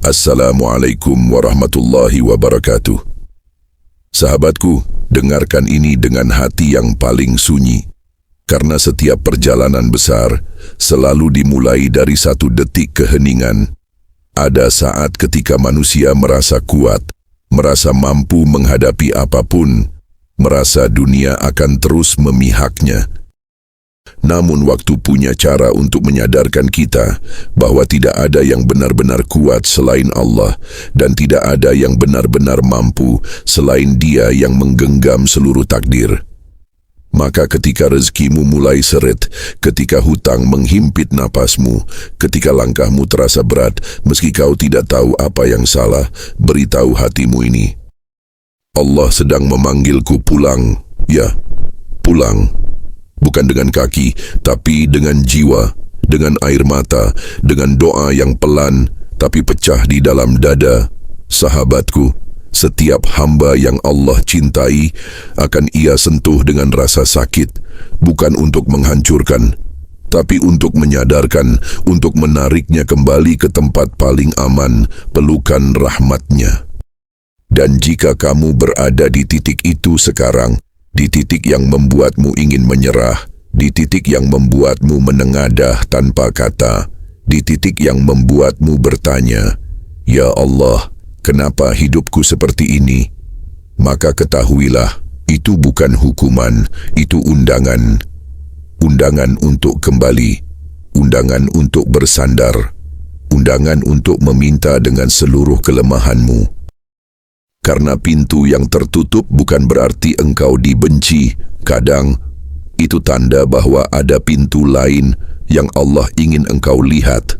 Assalamualaikum warahmatullahi wabarakatuh. Sahabatku, dengarkan ini dengan hati yang paling sunyi. Karena setiap perjalanan besar selalu dimulai dari satu detik keheningan. Ada saat ketika manusia merasa kuat, merasa mampu menghadapi apapun, merasa dunia akan terus memihaknya. Namun waktu punya cara untuk menyadarkan kita bahwa tidak ada yang benar-benar kuat selain Allah dan tidak ada yang benar-benar mampu selain Dia yang menggenggam seluruh takdir. Maka ketika rezekimu mulai seret, ketika hutang menghimpit napasmu, ketika langkahmu terasa berat meski kau tidak tahu apa yang salah, beritahu hatimu ini. Allah sedang memanggilku pulang, ya, pulang. Bukan dengan kaki, tapi dengan jiwa, dengan air mata, dengan doa yang pelan, tapi pecah di dalam dada. Sahabatku, setiap hamba yang Allah cintai akan Ia sentuh dengan rasa sakit, bukan untuk menghancurkan, tapi untuk menyadarkan, untuk menariknya kembali ke tempat paling aman, pelukan rahmat-Nya. Dan jika kamu berada di titik itu sekarang, di titik yang membuatmu ingin menyerah, di titik yang membuatmu menengadah tanpa kata, di titik yang membuatmu bertanya, "Ya Allah, kenapa hidupku seperti ini?" Maka ketahuilah, itu bukan hukuman, itu undangan. Undangan untuk kembali, undangan untuk bersandar, undangan untuk meminta dengan seluruh kelemahanmu. Karena pintu yang tertutup bukan berarti engkau dibenci. Kadang, itu tanda bahwa ada pintu lain yang Allah ingin engkau lihat.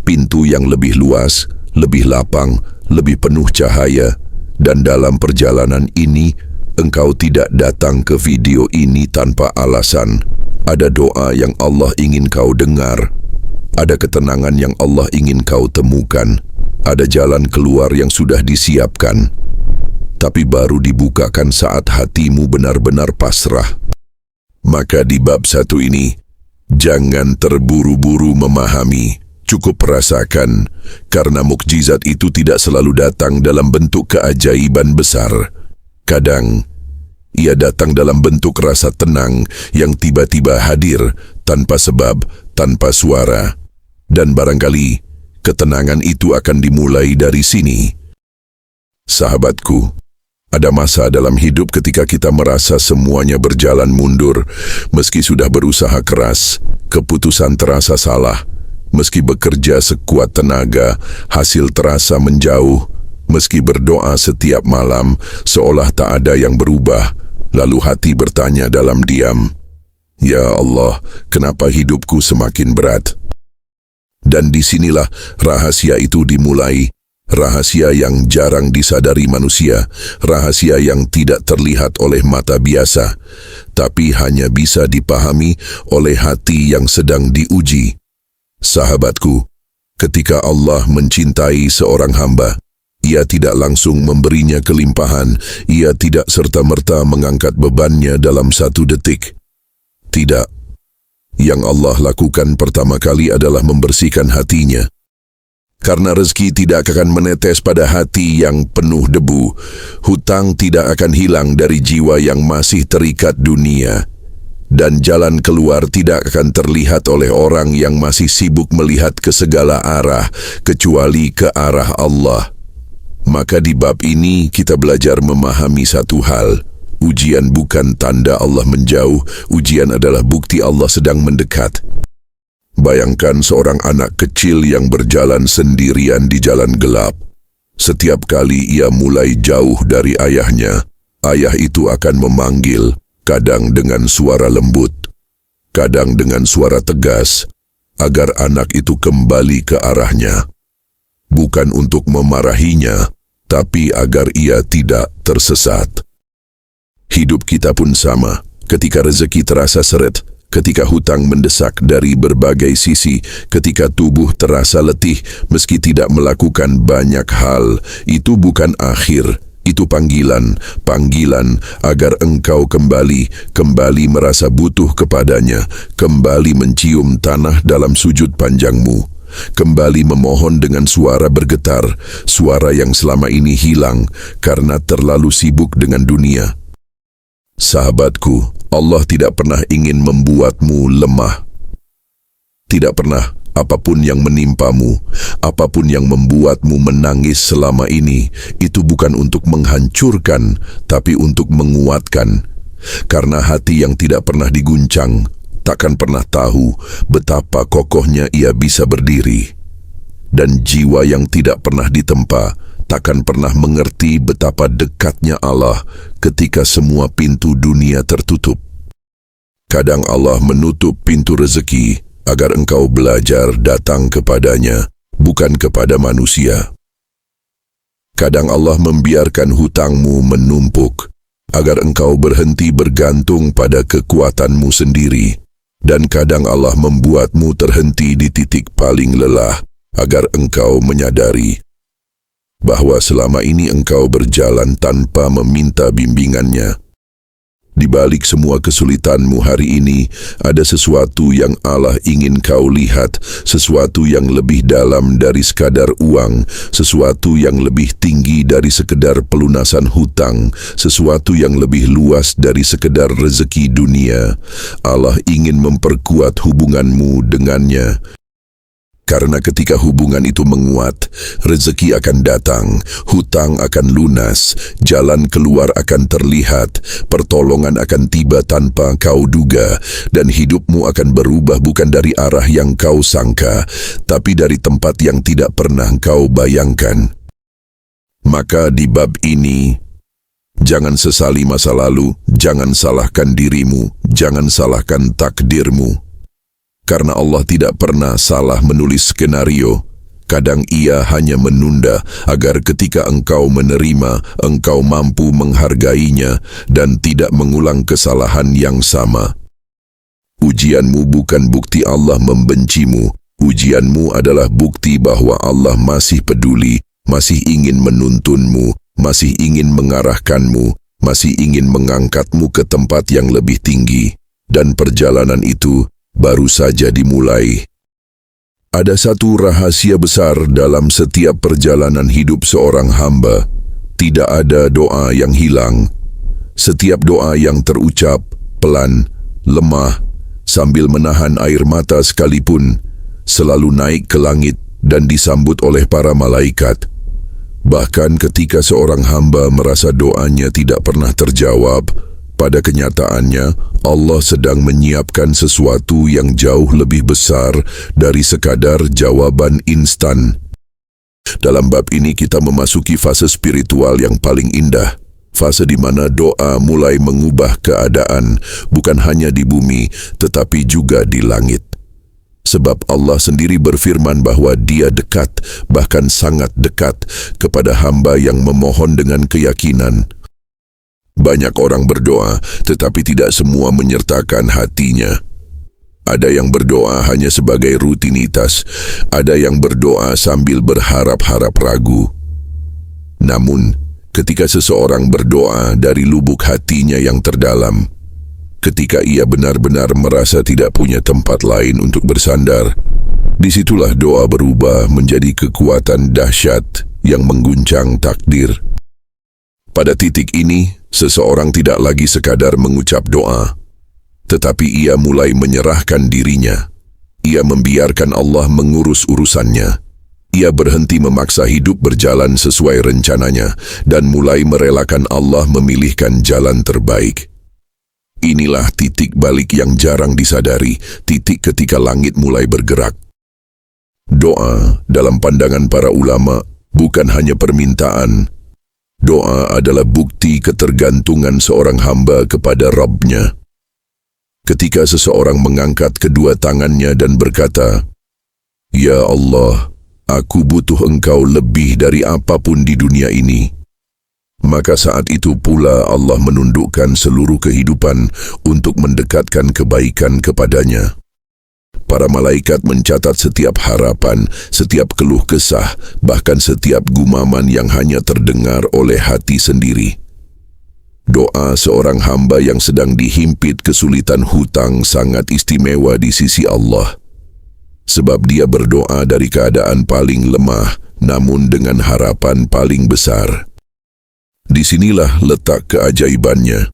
Pintu yang lebih luas, lebih lapang, lebih penuh cahaya. Dan dalam perjalanan ini, engkau tidak datang ke video ini tanpa alasan. Ada doa yang Allah ingin kau dengar. Ada ketenangan yang Allah ingin kau temukan. Ada jalan keluar yang sudah disiapkan, tapi baru dibukakan saat hatimu benar-benar pasrah. Maka di bab 1 ini, jangan terburu-buru memahami, cukup rasakan, karena mukjizat itu tidak selalu datang dalam bentuk keajaiban besar. Kadang, ia datang dalam bentuk rasa tenang yang tiba-tiba hadir, tanpa sebab, tanpa suara. Dan barangkali, ketenangan itu akan dimulai dari sini. Sahabatku, ada masa dalam hidup ketika kita merasa semuanya berjalan mundur, meski sudah berusaha keras, keputusan terasa salah, meski bekerja sekuat tenaga, hasil terasa menjauh, meski berdoa setiap malam, seolah tak ada yang berubah, lalu hati bertanya dalam diam, "Ya Allah, kenapa hidupku semakin berat?" Dan disinilah rahasia itu dimulai. Rahasia yang jarang disadari manusia, rahasia yang tidak terlihat oleh mata biasa, tapi hanya bisa dipahami oleh hati yang sedang diuji. Sahabatku, ketika Allah mencintai seorang hamba, Ia tidak langsung memberinya kelimpahan, Ia tidak serta-merta mengangkat bebannya dalam 1 detik. Tidak. Yang Allah lakukan pertama kali adalah membersihkan hatinya. Karena rezeki tidak akan menetes pada hati yang penuh debu, hutang tidak akan hilang dari jiwa yang masih terikat dunia, dan jalan keluar tidak akan terlihat oleh orang yang masih sibuk melihat ke segala arah, kecuali ke arah Allah. Maka di bab ini kita belajar memahami satu hal, ujian bukan tanda Allah menjauh, ujian adalah bukti Allah sedang mendekat. Bayangkan seorang anak kecil yang berjalan sendirian di jalan gelap. Setiap kali ia mulai jauh dari ayahnya, ayah itu akan memanggil, kadang dengan suara lembut, kadang dengan suara tegas, agar anak itu kembali ke arahnya. Bukan untuk memarahinya, tapi agar ia tidak tersesat. Hidup kita pun sama, ketika rezeki terasa seret, ketika hutang mendesak dari berbagai sisi, ketika tubuh terasa letih meski tidak melakukan banyak hal, itu bukan akhir, itu panggilan, panggilan agar engkau kembali merasa butuh kepadanya, kembali mencium tanah dalam sujud panjangmu. kembali memohon dengan suara bergetar, suara yang selama ini hilang karena terlalu sibuk dengan dunia. Sahabatku, Allah tidak pernah ingin membuatmu lemah. Tidak pernah. Apapun yang menimpamu, apapun yang membuatmu menangis selama ini, itu bukan untuk menghancurkan, tapi untuk menguatkan. Karena hati yang tidak pernah diguncang, takkan pernah tahu betapa kokohnya ia bisa berdiri. Dan jiwa yang tidak pernah ditempa, takkan pernah mengerti betapa dekatnya Allah ketika semua pintu dunia tertutup. Kadang Allah menutup pintu rezeki, agar engkau belajar datang kepadanya, bukan kepada manusia. Kadang Allah membiarkan hutangmu menumpuk, agar engkau berhenti bergantung pada kekuatanmu sendiri. Dan kadang Allah membuatmu terhenti di titik paling lelah, agar engkau menyadari bahwa selama ini engkau berjalan tanpa meminta bimbingannya. Di balik semua kesulitanmu hari ini, ada sesuatu yang Allah ingin kau lihat, sesuatu yang lebih dalam dari sekadar uang, sesuatu yang lebih tinggi dari sekedar pelunasan hutang, sesuatu yang lebih luas dari sekedar rezeki dunia. Allah ingin memperkuat hubunganmu dengannya. Karena ketika hubungan itu menguat, rezeki akan datang, hutang akan lunas, jalan keluar akan terlihat, pertolongan akan tiba tanpa kau duga, dan hidupmu akan berubah bukan dari arah yang kau sangka, tapi dari tempat yang tidak pernah kau bayangkan. Maka di bab ini, jangan sesali masa lalu, jangan salahkan dirimu, jangan salahkan takdirmu. Karena Allah tidak pernah salah menulis skenario. Kadang Ia hanya menunda agar ketika engkau menerima, engkau mampu menghargainya dan tidak mengulang kesalahan yang sama. Ujianmu bukan bukti Allah membencimu. Ujianmu adalah bukti bahwa Allah masih peduli, masih ingin menuntunmu, masih ingin mengarahkanmu, masih ingin mengangkatmu ke tempat yang lebih tinggi. Dan perjalanan itu baru saja dimulai. Ada satu rahasia besar dalam setiap perjalanan hidup seorang hamba. Tidak ada doa yang hilang. Setiap doa yang terucap pelan, lemah, sambil menahan air mata sekalipun, selalu naik ke langit dan disambut oleh para malaikat. Bahkan ketika seorang hamba merasa doanya tidak pernah terjawab, pada kenyataannya, Allah sedang menyiapkan sesuatu yang jauh lebih besar dari sekadar jawaban instan. Dalam bab ini kita memasuki fase spiritual yang paling indah, fase di mana doa mulai mengubah keadaan, bukan hanya di bumi, tetapi juga di langit. Sebab Allah sendiri berfirman bahwa Dia dekat, bahkan sangat dekat, kepada hamba yang memohon dengan keyakinan. Banyak orang berdoa, tetapi tidak semua menyertakan hatinya. Ada yang berdoa hanya sebagai rutinitas, ada yang berdoa sambil berharap-harap ragu. Namun, ketika seseorang berdoa dari lubuk hatinya yang terdalam, ketika ia benar-benar merasa tidak punya tempat lain untuk bersandar, disitulah doa berubah menjadi kekuatan dahsyat yang mengguncang takdir. Pada titik ini, seseorang tidak lagi sekadar mengucap doa, tetapi ia mulai menyerahkan dirinya. Ia membiarkan Allah mengurus urusannya. Ia berhenti memaksa hidup berjalan sesuai rencananya dan mulai merelakan Allah memilihkan jalan terbaik. Inilah titik balik yang jarang disadari, titik ketika langit mulai bergerak. Doa, dalam pandangan para ulama, bukan hanya permintaan. Doa adalah bukti ketergantungan seorang hamba kepada Rabb-Nya. Ketika seseorang mengangkat kedua tangannya dan berkata, "Ya Allah, aku butuh Engkau lebih dari apapun di dunia ini," maka saat itu pula Allah menundukkan seluruh kehidupan untuk mendekatkan kebaikan kepadanya. Para malaikat mencatat setiap harapan, setiap keluh kesah, bahkan setiap gumaman yang hanya terdengar oleh hati sendiri. Doa seorang hamba yang sedang dihimpit kesulitan hutang sangat istimewa di sisi Allah. Sebab dia berdoa dari keadaan paling lemah, namun dengan harapan paling besar. Disinilah letak keajaibannya.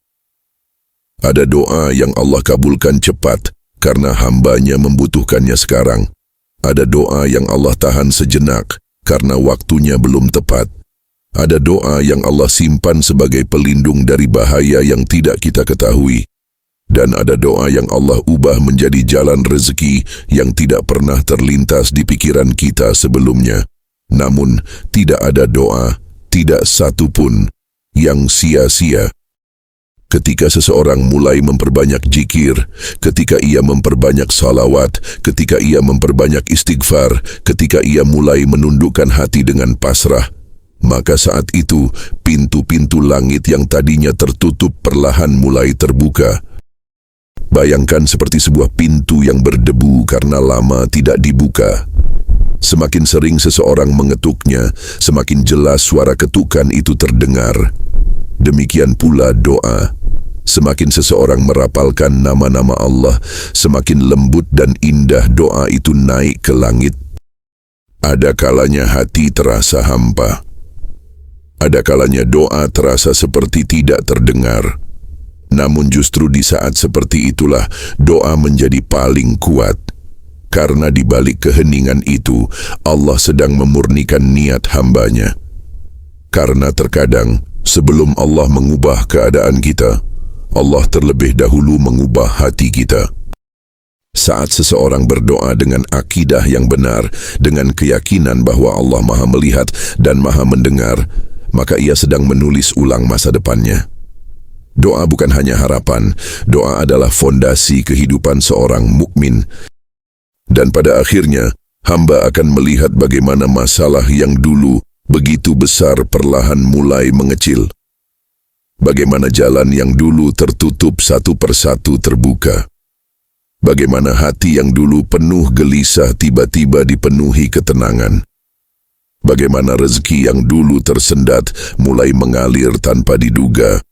Ada doa yang Allah kabulkan cepat karena hambanya membutuhkannya sekarang. Ada doa yang Allah tahan sejenak karena waktunya belum tepat. Ada doa yang Allah simpan sebagai pelindung dari bahaya yang tidak kita ketahui. Dan ada doa yang Allah ubah menjadi jalan rezeki yang tidak pernah terlintas di pikiran kita sebelumnya. Namun, tidak ada doa, tidak satu pun, yang sia-sia. Ketika seseorang mulai memperbanyak zikir, ketika ia memperbanyak salawat, ketika ia memperbanyak istighfar, ketika ia mulai menundukkan hati dengan pasrah, maka saat itu pintu-pintu langit yang tadinya tertutup perlahan mulai terbuka. Bayangkan seperti sebuah pintu yang berdebu karena lama tidak dibuka. Semakin sering seseorang mengetuknya, semakin jelas suara ketukan itu terdengar. Demikian pula doa. Semakin seseorang merapalkan nama-nama Allah, semakin lembut dan indah doa itu naik ke langit. Ada kalanya hati terasa hampa. Ada kalanya doa terasa seperti tidak terdengar. Namun justru di saat seperti itulah doa menjadi paling kuat. Karena di balik keheningan itu, Allah sedang memurnikan niat hambanya. Karena terkadang, sebelum Allah mengubah keadaan kita, Allah terlebih dahulu mengubah hati kita. Saat seseorang berdoa dengan akidah yang benar, dengan keyakinan bahwa Allah Maha Melihat dan Maha Mendengar, maka ia sedang menulis ulang masa depannya. Doa bukan hanya harapan, doa adalah fondasi kehidupan seorang mukmin. Dan pada akhirnya, hamba akan melihat bagaimana masalah yang dulu begitu besar perlahan mulai mengecil. Bagaimana jalan yang dulu tertutup satu persatu terbuka. Bagaimana hati yang dulu penuh gelisah tiba-tiba dipenuhi ketenangan. Bagaimana rezeki yang dulu tersendat mulai mengalir tanpa diduga.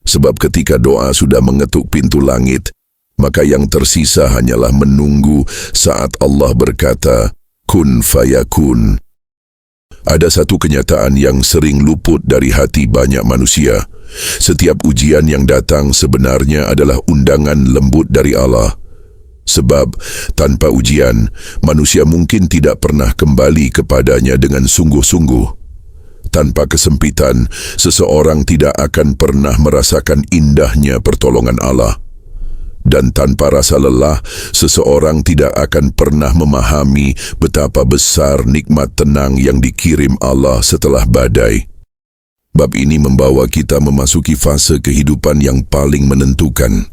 Sebab ketika doa sudah mengetuk pintu langit, maka yang tersisa hanyalah menunggu saat Allah berkata, kun fayakun. Ada satu kenyataan yang sering luput dari hati banyak manusia. Setiap ujian yang datang sebenarnya adalah undangan lembut dari Allah. Sebab tanpa ujian, manusia mungkin tidak pernah kembali kepadanya dengan sungguh-sungguh. Tanpa kesempitan, seseorang tidak akan pernah merasakan indahnya pertolongan Allah. Dan tanpa rasa lelah, seseorang tidak akan pernah memahami betapa besar nikmat tenang yang dikirim Allah setelah badai. Bab ini membawa kita memasuki fase kehidupan yang paling menentukan.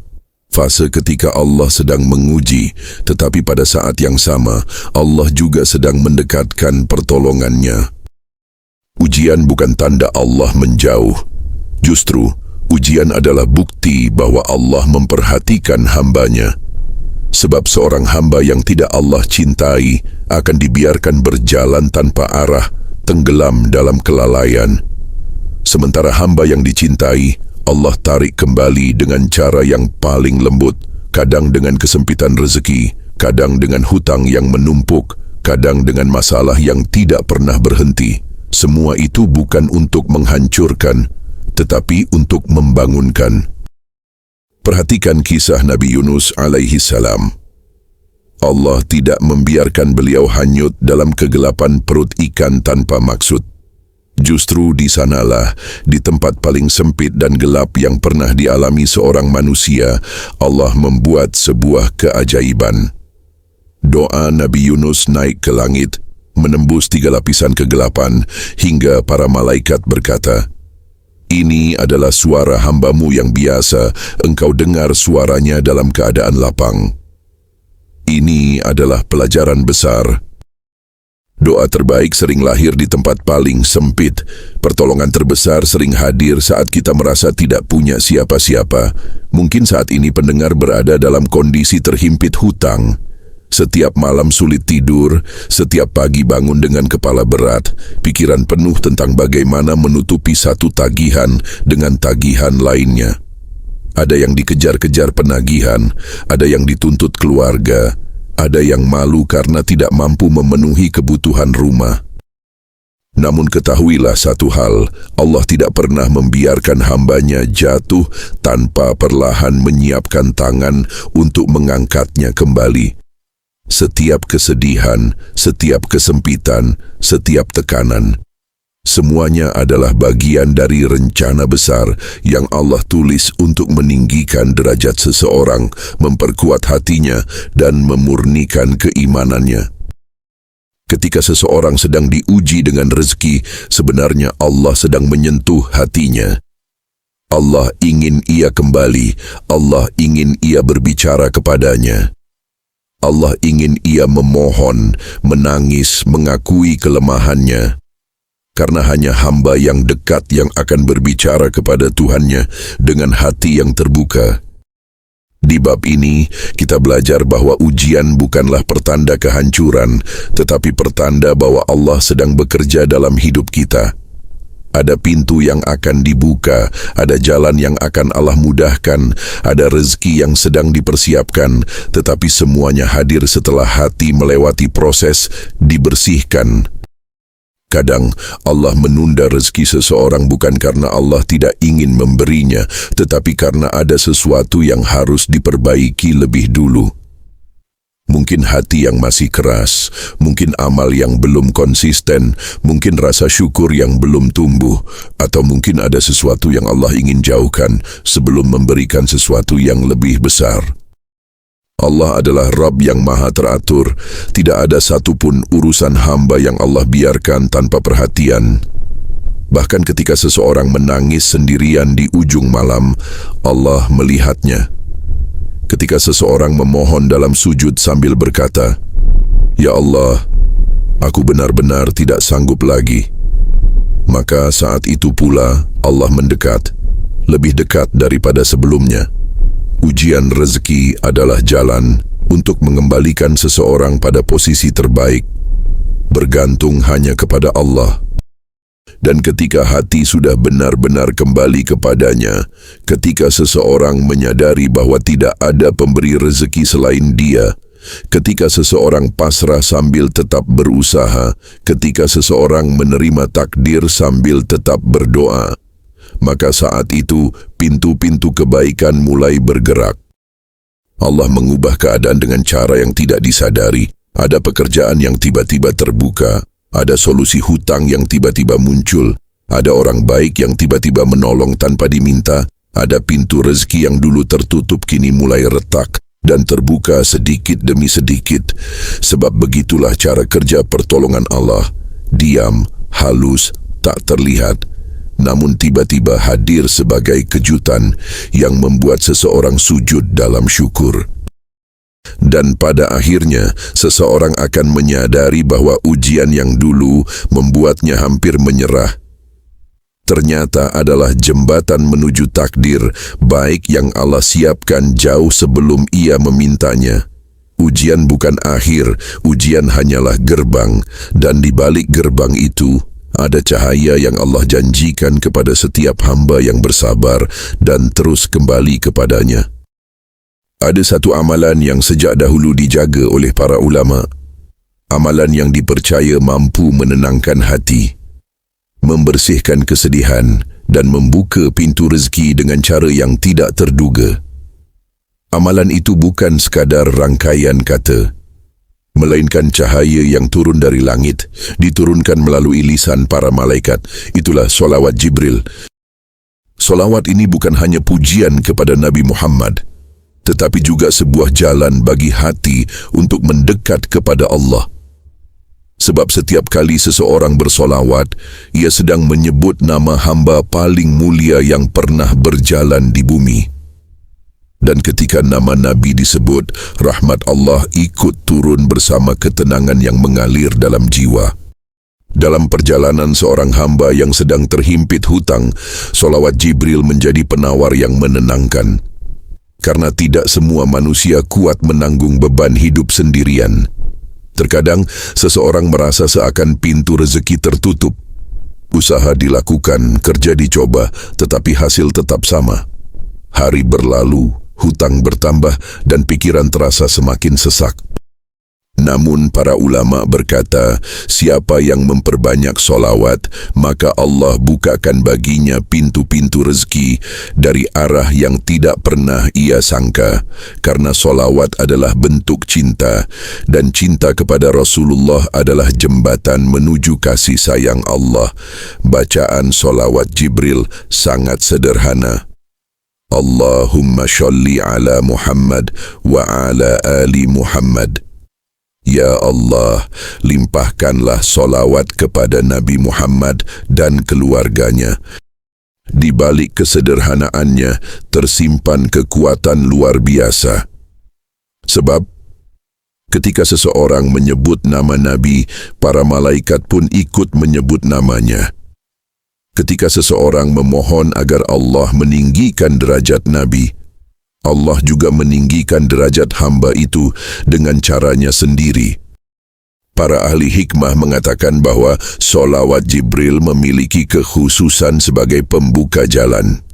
Fase ketika Allah sedang menguji, tetapi pada saat yang sama, Allah juga sedang mendekatkan pertolongannya. Ujian bukan tanda Allah menjauh. Justru, ujian adalah bukti bahwa Allah memperhatikan hambanya. Sebab seorang hamba yang tidak Allah cintai akan dibiarkan berjalan tanpa arah, tenggelam dalam kelalaian. Sementara hamba yang dicintai, Allah tarik kembali dengan cara yang paling lembut, kadang dengan kesempitan rezeki, kadang dengan hutang yang menumpuk, kadang dengan masalah yang tidak pernah berhenti. Semua itu bukan untuk menghancurkan, tetapi untuk membangunkan. Perhatikan kisah Nabi Yunus alaihi salam. Allah tidak membiarkan beliau hanyut dalam kegelapan perut ikan tanpa maksud. Justru di sanalah, di tempat paling sempit dan gelap yang pernah dialami seorang manusia, Allah membuat sebuah keajaiban. Doa Nabi Yunus naik ke langit, menembus 3 lapisan kegelapan, hingga para malaikat berkata, "Ini adalah suara hambamu yang biasa, engkau dengar suaranya dalam keadaan lapang." Ini adalah pelajaran besar. Doa terbaik sering lahir di tempat paling sempit. Pertolongan terbesar sering hadir saat kita merasa tidak punya siapa-siapa. Mungkin saat ini pendengar berada dalam kondisi terhimpit hutang. Setiap malam sulit tidur, setiap pagi bangun dengan kepala berat, pikiran penuh tentang bagaimana menutupi satu tagihan dengan tagihan lainnya. Ada yang dikejar-kejar penagihan, ada yang dituntut keluarga, Ada yang malu karena tidak mampu memenuhi kebutuhan rumah. Namun ketahuilah satu hal, Allah tidak pernah membiarkan hambanya jatuh tanpa perlahan menyiapkan tangan untuk mengangkatnya kembali. Setiap kesedihan, setiap kesempitan, setiap tekanan, semuanya adalah bagian dari rencana besar yang Allah tulis untuk meninggikan derajat seseorang, memperkuat hatinya, dan memurnikan keimanannya. Ketika seseorang sedang diuji dengan rezeki, sebenarnya Allah sedang menyentuh hatinya. Allah ingin ia kembali, Allah ingin ia berbicara kepadanya. Allah ingin ia memohon, menangis, mengakui kelemahannya. Karena hanya hamba yang dekat yang akan berbicara kepada Tuhannya dengan hati yang terbuka. Di bab ini, kita belajar bahwa ujian bukanlah pertanda kehancuran, tetapi pertanda bahwa Allah sedang bekerja dalam hidup kita. Ada pintu yang akan dibuka, ada jalan yang akan Allah mudahkan, ada rezeki yang sedang dipersiapkan, tetapi semuanya hadir setelah hati melewati proses dibersihkan. Kadang Allah menunda rezeki seseorang bukan karena Allah tidak ingin memberinya, tetapi karena ada sesuatu yang harus diperbaiki lebih dulu. Mungkin hati yang masih keras, mungkin amal yang belum konsisten, mungkin rasa syukur yang belum tumbuh, atau mungkin ada sesuatu yang Allah ingin jauhkan sebelum memberikan sesuatu yang lebih besar. Allah adalah Rabb yang maha teratur. Tidak ada satupun urusan hamba yang Allah biarkan tanpa perhatian. Bahkan ketika seseorang menangis sendirian di ujung malam, Allah melihatnya. Ketika seseorang memohon dalam sujud sambil berkata, "Ya Allah, aku benar-benar tidak sanggup lagi." Maka saat itu pula Allah mendekat, lebih dekat daripada sebelumnya. Ujian rezeki adalah jalan untuk mengembalikan seseorang pada posisi terbaik, bergantung hanya kepada Allah. Dan ketika hati sudah benar-benar kembali kepadanya, ketika seseorang menyadari bahwa tidak ada pemberi rezeki selain Dia, ketika seseorang pasrah sambil tetap berusaha, ketika seseorang menerima takdir sambil tetap berdoa, maka saat itu pintu-pintu kebaikan mulai bergerak. Allah mengubah keadaan dengan cara yang tidak disadari. Ada pekerjaan yang tiba-tiba terbuka, ada solusi hutang yang tiba-tiba muncul, ada orang baik yang tiba-tiba menolong tanpa diminta, ada pintu rezeki yang dulu tertutup kini mulai retak dan terbuka sedikit demi sedikit. Sebab begitulah cara kerja pertolongan Allah. Diam, halus, tak terlihat, namun tiba-tiba hadir sebagai kejutan yang membuat seseorang sujud dalam syukur. Dan pada akhirnya, seseorang akan menyadari bahwa ujian yang dulu membuatnya hampir menyerah, ternyata adalah jembatan menuju takdir baik yang Allah siapkan jauh sebelum ia memintanya. Ujian bukan akhir, ujian hanyalah gerbang, dan di balik gerbang itu, ada cahaya yang Allah janjikan kepada setiap hamba yang bersabar dan terus kembali kepadanya. Ada satu amalan yang sejak dahulu dijaga oleh para ulama. Amalan yang dipercaya mampu menenangkan hati, membersihkan kesedihan, dan membuka pintu rezeki dengan cara yang tidak terduga. Amalan itu bukan sekadar rangkaian kata, melainkan cahaya yang turun dari langit, diturunkan melalui lisan para malaikat. Itulah solawat Jibril. Solawat ini bukan hanya pujian kepada Nabi Muhammad, tetapi juga sebuah jalan bagi hati untuk mendekat kepada Allah. Sebab setiap kali seseorang bersolawat, ia sedang menyebut nama hamba paling mulia yang pernah berjalan di bumi. Dan ketika nama Nabi disebut, rahmat Allah ikut turun bersama ketenangan yang mengalir dalam jiwa. Dalam perjalanan seorang hamba yang sedang terhimpit hutang, solawat Jibril menjadi penawar yang menenangkan. Karena tidak semua manusia kuat menanggung beban hidup sendirian. Terkadang, seseorang merasa seakan pintu rezeki tertutup. Usaha dilakukan, kerja dicoba, tetapi hasil tetap sama. Hari berlalu, hutang bertambah, dan pikiran terasa semakin sesak. Namun para ulama berkata, siapa yang memperbanyak solawat, maka Allah bukakan baginya pintu-pintu rezeki dari arah yang tidak pernah ia sangka. Karena solawat adalah bentuk cinta, dan cinta kepada Rasulullah adalah jembatan menuju kasih sayang Allah. Bacaan solawat Jibril sangat sederhana. Allahumma sholli ala Muhammad wa ala ali Muhammad. Ya Allah, limpahkanlah solawat kepada Nabi Muhammad dan keluarganya. Di balik kesederhanaannya tersimpan kekuatan luar biasa. Sebab, ketika seseorang menyebut nama Nabi, para malaikat pun ikut menyebut namanya. Ketika seseorang memohon agar Allah meninggikan derajat Nabi, Allah juga meninggikan derajat hamba itu dengan caranya sendiri. Para ahli hikmah mengatakan bahwa solawat Jibril memiliki kekhususan sebagai pembuka jalan.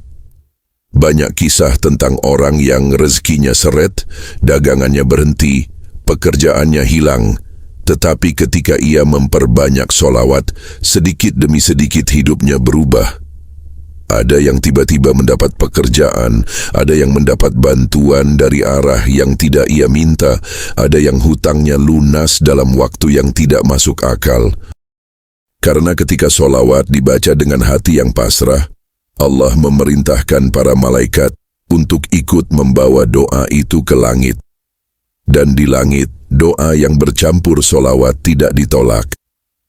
Banyak kisah tentang orang yang rezekinya seret, dagangannya berhenti, pekerjaannya hilang, tetapi ketika ia memperbanyak solawat, sedikit demi sedikit hidupnya berubah. Ada yang tiba-tiba mendapat pekerjaan, ada yang mendapat bantuan dari arah yang tidak ia minta, ada yang hutangnya lunas dalam waktu yang tidak masuk akal. Karena ketika solawat dibaca dengan hati yang pasrah, Allah memerintahkan para malaikat untuk ikut membawa doa itu ke langit. Dan di langit, doa yang bercampur solawat tidak ditolak.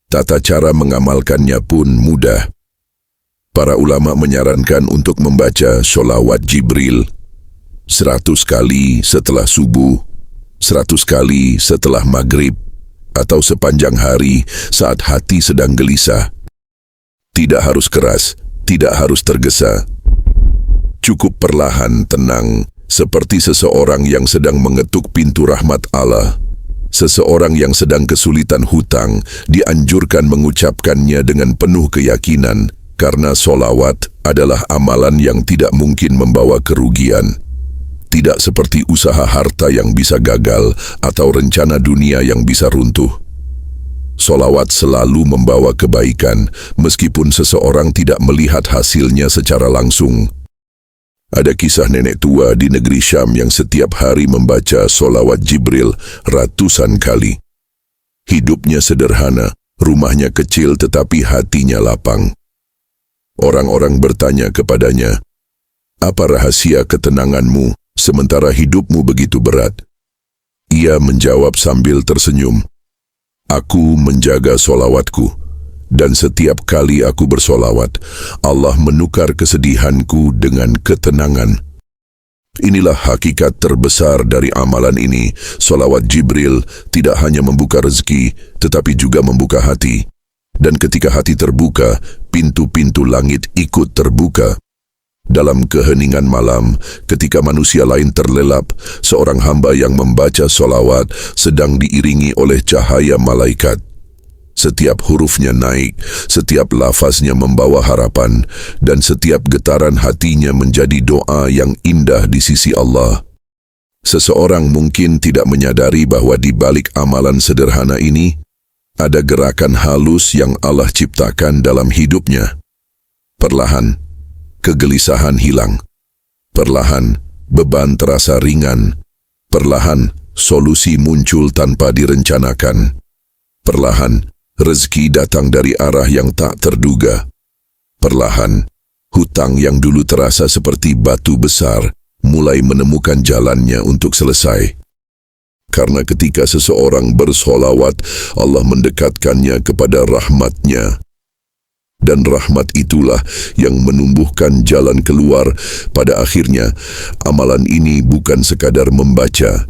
Tata cara mengamalkannya pun mudah. Para ulama menyarankan untuk membaca sholawat Jibril 100 kali setelah subuh, 100 kali setelah maghrib, atau sepanjang hari saat hati sedang gelisah. Tidak harus keras, tidak harus tergesa. Cukup perlahan, tenang, seperti seseorang yang sedang mengetuk pintu rahmat Allah. Seseorang yang sedang kesulitan hutang dianjurkan mengucapkannya dengan penuh keyakinan, karena solawat adalah amalan yang tidak mungkin membawa kerugian. Tidak seperti usaha harta yang bisa gagal atau rencana dunia yang bisa runtuh. Solawat selalu membawa kebaikan, meskipun seseorang tidak melihat hasilnya secara langsung. Ada kisah nenek tua di negeri Syam yang setiap hari membaca solawat Jibril ratusan kali. Hidupnya sederhana, rumahnya kecil tetapi hatinya lapang. Orang-orang bertanya kepadanya, "Apa rahasia ketenanganmu sementara hidupmu begitu berat?" Ia menjawab sambil tersenyum, "Aku menjaga solawatku, dan setiap kali aku bersolawat, Allah menukar kesedihanku dengan ketenangan." Inilah hakikat terbesar dari amalan ini. Solawat Jibril tidak hanya membuka rezeki, tetapi juga membuka hati. Dan ketika hati terbuka, pintu-pintu langit ikut terbuka. Dalam keheningan malam, ketika manusia lain terlelap, seorang hamba yang membaca solawat sedang diiringi oleh cahaya malaikat. Setiap hurufnya naik, setiap lafaznya membawa harapan, dan setiap getaran hatinya menjadi doa yang indah di sisi Allah. Seseorang mungkin tidak menyadari bahwa di balik amalan sederhana ini, ada gerakan halus yang Allah ciptakan dalam hidupnya. Perlahan, kegelisahan hilang. Perlahan, beban terasa ringan. Perlahan, solusi muncul tanpa direncanakan. Perlahan, rezeki datang dari arah yang tak terduga. Perlahan, hutang yang dulu terasa seperti batu besar mulai menemukan jalannya untuk selesai. Karena ketika seseorang bersolawat, Allah mendekatkannya kepada rahmat-Nya. Dan rahmat itulah yang menumbuhkan jalan keluar. Pada akhirnya, amalan ini bukan sekadar membaca,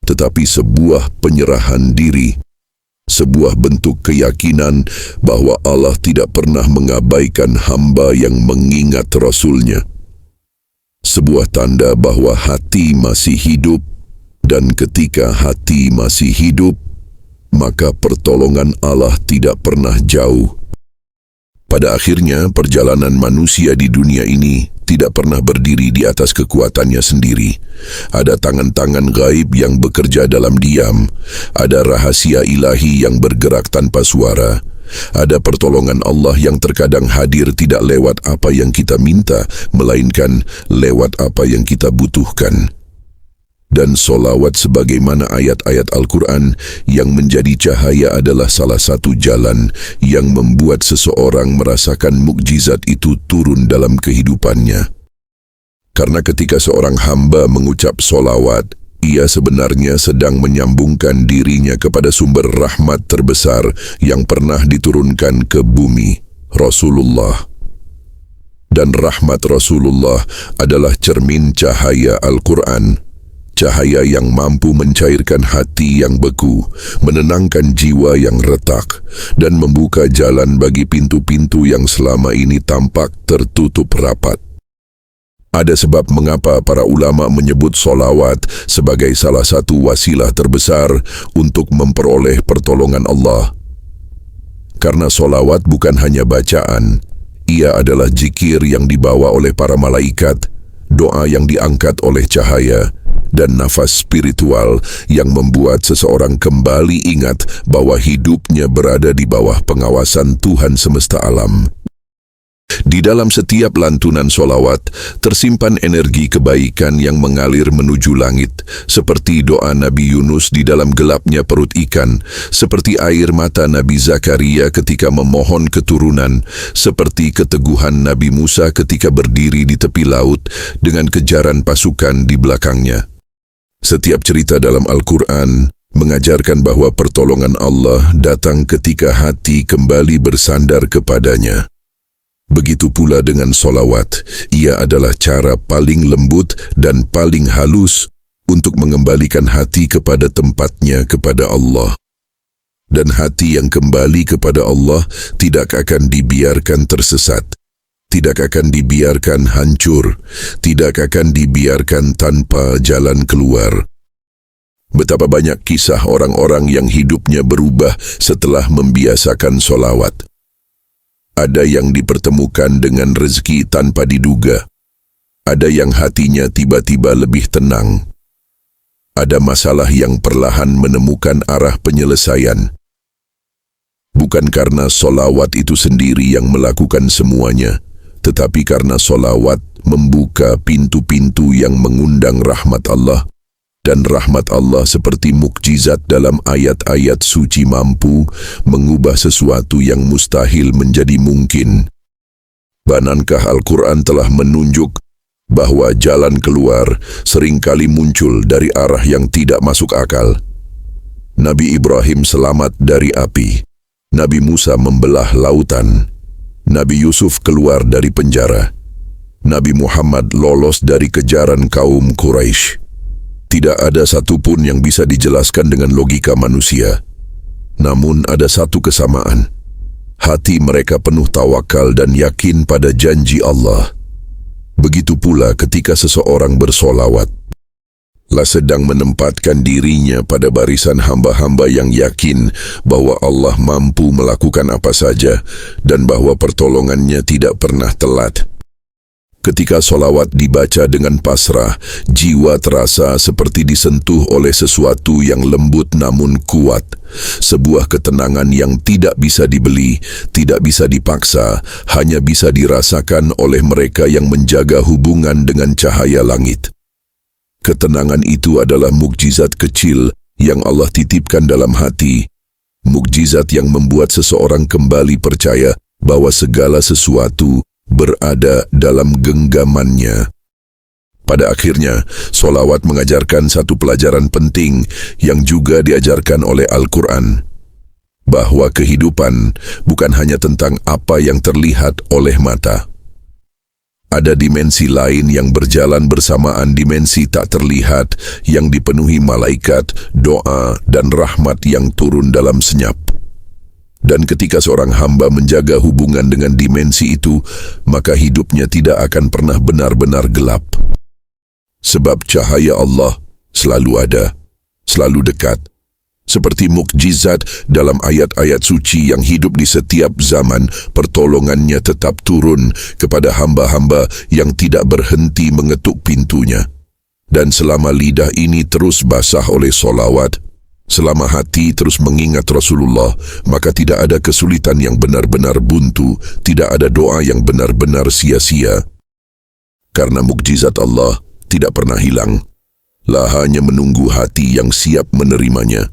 tetapi sebuah penyerahan diri. Sebuah bentuk keyakinan bahwa Allah tidak pernah mengabaikan hamba yang mengingat Rasul-Nya. Sebuah tanda bahwa hati masih hidup, dan ketika hati masih hidup, maka pertolongan Allah tidak pernah jauh. Pada akhirnya, perjalanan manusia di dunia ini tidak pernah berdiri di atas kekuatannya sendiri. Ada tangan-tangan gaib yang bekerja dalam diam, ada rahasia ilahi yang bergerak tanpa suara, ada pertolongan Allah yang terkadang hadir tidak lewat apa yang kita minta, melainkan lewat apa yang kita butuhkan. Dan solawat sebagaimana ayat-ayat Al-Quran yang menjadi cahaya adalah salah satu jalan yang membuat seseorang merasakan mukjizat itu turun dalam kehidupannya. Karena ketika seorang hamba mengucap solawat, ia sebenarnya sedang menyambungkan dirinya kepada sumber rahmat terbesar yang pernah diturunkan ke bumi, Rasulullah. Dan rahmat Rasulullah adalah cermin cahaya Al-Quran. Cahaya yang mampu mencairkan hati yang beku, menenangkan jiwa yang retak, dan membuka jalan bagi pintu-pintu yang selama ini tampak tertutup rapat. Ada sebab mengapa para ulama menyebut solawat sebagai salah satu wasilah terbesar untuk memperoleh pertolongan Allah. Karena solawat bukan hanya bacaan, ia adalah zikir yang dibawa oleh para malaikat, doa yang diangkat oleh cahaya, dan nafas spiritual yang membuat seseorang kembali ingat bahwa hidupnya berada di bawah pengawasan Tuhan semesta alam. Di dalam setiap lantunan solawat, tersimpan energi kebaikan yang mengalir menuju langit, seperti doa Nabi Yunus di dalam gelapnya perut ikan, seperti air mata Nabi Zakaria ketika memohon keturunan, seperti keteguhan Nabi Musa ketika berdiri di tepi laut dengan kejaran pasukan di belakangnya. Setiap cerita dalam Al-Quran mengajarkan bahwa pertolongan Allah datang ketika hati kembali bersandar kepadanya. Begitu pula dengan solawat, ia adalah cara paling lembut dan paling halus untuk mengembalikan hati kepada tempatnya kepada Allah. Dan hati yang kembali kepada Allah tidak akan dibiarkan tersesat, tidak akan dibiarkan hancur, tidak akan dibiarkan tanpa jalan keluar. Betapa banyak kisah orang-orang yang hidupnya berubah setelah membiasakan solawat. Ada yang dipertemukan dengan rezeki tanpa diduga. Ada yang hatinya tiba-tiba lebih tenang. Ada masalah yang perlahan menemukan arah penyelesaian. Bukan karena solawat itu sendiri yang melakukan semuanya, tetapi karena solawat membuka pintu-pintu yang mengundang rahmat Allah. Dan rahmat Allah seperti mukjizat dalam ayat-ayat suci mampu mengubah sesuatu yang mustahil menjadi mungkin. Bukankah Al-Quran telah menunjuk bahwa jalan keluar seringkali muncul dari arah yang tidak masuk akal? Nabi Ibrahim selamat dari api, Nabi Musa membelah lautan, Nabi Yusuf keluar dari penjara, Nabi Muhammad lolos dari kejaran kaum Quraisy. Tidak ada satupun yang bisa dijelaskan dengan logika manusia. Namun ada satu kesamaan. Hati mereka penuh tawakal dan yakin pada janji Allah. Begitu pula ketika seseorang bersolawat. Allah sedang menempatkan dirinya pada barisan hamba-hamba yang yakin bahwa Allah mampu melakukan apa saja dan bahwa pertolongannya tidak pernah telat. Ketika solawat dibaca dengan pasrah, jiwa terasa seperti disentuh oleh sesuatu yang lembut namun kuat. Sebuah ketenangan yang tidak bisa dibeli, tidak bisa dipaksa, hanya bisa dirasakan oleh mereka yang menjaga hubungan dengan cahaya langit. Ketenangan itu adalah mukjizat kecil yang Allah titipkan dalam hati. Mukjizat yang membuat seseorang kembali percaya bahwa segala sesuatu berada dalam genggamannya. Pada akhirnya, solawat mengajarkan satu pelajaran penting yang juga diajarkan oleh Al-Quran, bahwa kehidupan bukan hanya tentang apa yang terlihat oleh mata. Ada dimensi lain yang berjalan bersamaan dimensi tak terlihat yang dipenuhi malaikat, doa, dan rahmat yang turun dalam senyap. Dan ketika seorang hamba menjaga hubungan dengan dimensi itu, maka hidupnya tidak akan pernah benar-benar gelap. Sebab cahaya Allah selalu ada, selalu dekat, Seperti mukjizat dalam ayat-ayat suci yang hidup di setiap zaman, pertolongannya tetap turun kepada hamba-hamba yang tidak berhenti mengetuk pintunya. Dan selama lidah ini terus basah oleh solawat, selama hati terus mengingat Rasulullah, maka tidak ada kesulitan yang benar-benar buntu, tidak ada doa yang benar-benar sia-sia. Karena mukjizat Allah tidak pernah hilang, lah hanya menunggu hati yang siap menerimanya.